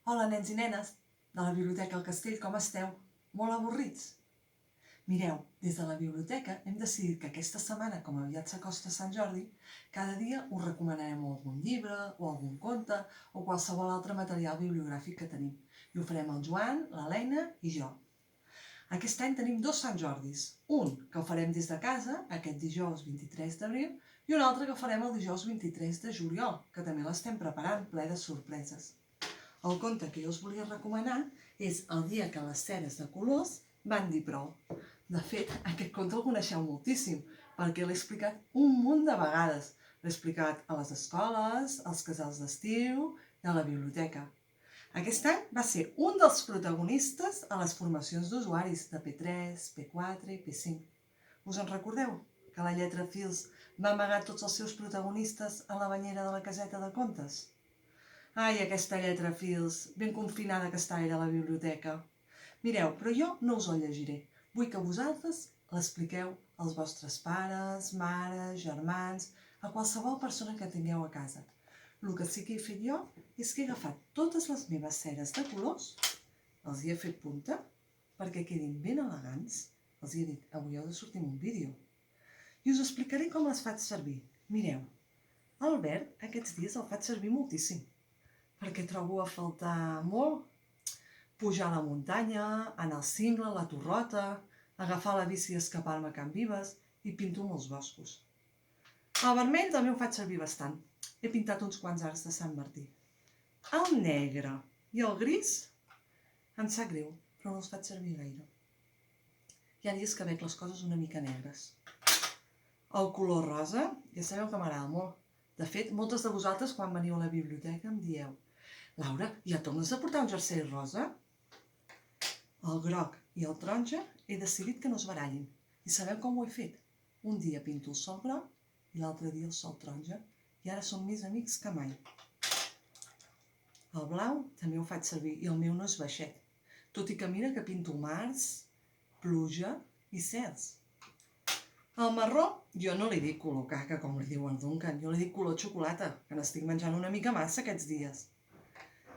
Hola, nens i nenes de la Biblioteca El Castell, com esteu? Molt avorrits? Mireu, des de la biblioteca hem decidit que aquesta setmana, com aviat s'acosta Sant Jordi, cada dia us recomanarem algun llibre o algun conte o qualsevol altre material bibliogràfic que tenim. I ho farem el Joan, l'Helena i jo. Aquest any tenim 2 Sant Jordis. Un que el farem des de casa, aquest dijous 23 d'abril, i un altre que farem el dijous 23 de juliol, que també l'estem preparant, ple de sorpreses. El conte que jo us volia recomanar és El dia que les ceres de colors van dir prou. De fet, aquest conte el coneixeu moltíssim, perquè l'he explicat un munt de vegades. L'he explicat a les escoles, als casals d'estiu i a la biblioteca. Aquest any va ser un dels protagonistes a les formacions d'usuaris de P3, P4 i P5. Us en recordeu? Que la lletra fils va amagar tots els seus protagonistes a la banyera de la caseta de contes? Ai, aquesta lletra fils, ben confinada que està era a la biblioteca. Mireu, però jo no us el llegiré. Vull que vosaltres l'expliqueu als vostres pares, mares, germans, a qualsevol persona que tingueu a casa. El que sí que he fet jo és que he agafat totes les meves ceres de colors, els hi he fet punta, perquè quedin ben elegants. Els hi he dit, avui heu de sortir en un vídeo. I us explicaré com les faig servir. Mireu, el verd aquests dies el faig servir moltíssim, perquè trobo a faltar molt pujar a la muntanya, anar al cingle, la torrota, agafar la bici i escapar-me a Can Vives i pinto molts boscos. El vermell també ho faig servir bastant. He pintat uns quants arcs de Sant Martí. El negre i el gris em sap greu, però no els faig servir gaire. Hi ha dies que veig les coses una mica negres. El color rosa, ja sabeu que m'agrada molt. De fet, moltes de vosaltres quan veniu a la biblioteca em dieu: Laura, ja tornes a portar un jersei rosa? El groc i el taronja he decidit que no es barallin. I sabeu com ho he fet? Un dia pinto el sol groc i l'altre dia el sol taronja. I ara som més amics que mai. El blau també ho faig servir i el meu no és baixet. Tot i que mira que pinto mars, pluja i cels. El marró jo no li dic color caca, com li diu el Duncan. Jo li dic color xocolata, que n'estic menjant una mica massa aquests dies.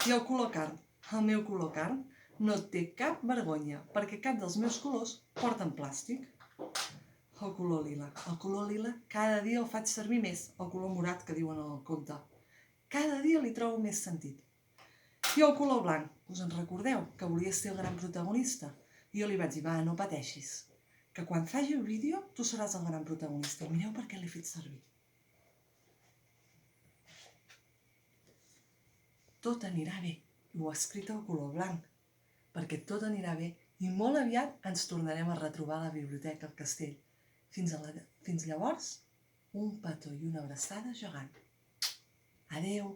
I el color carn, el meu color carn, no té cap vergonya, perquè cap dels meus colors porten plàstic. El color lila cada dia el faig servir més, el color morat que diuen al conte. Cada dia li trobo més sentit. I el color blanc, us en recordeu, que volia ser el gran protagonista? I jo li vaig dir, va, no pateixis, que quan faci el vídeo tu seràs el gran protagonista. I mireu per què l'he fet servir. Tot anirà bé, ho ha escrit el color blanc, perquè tot anirà bé i molt aviat ens tornarem a retrobar a la Biblioteca El Castell. Fins llavors, un petó i una abraçada gegant. Adeu!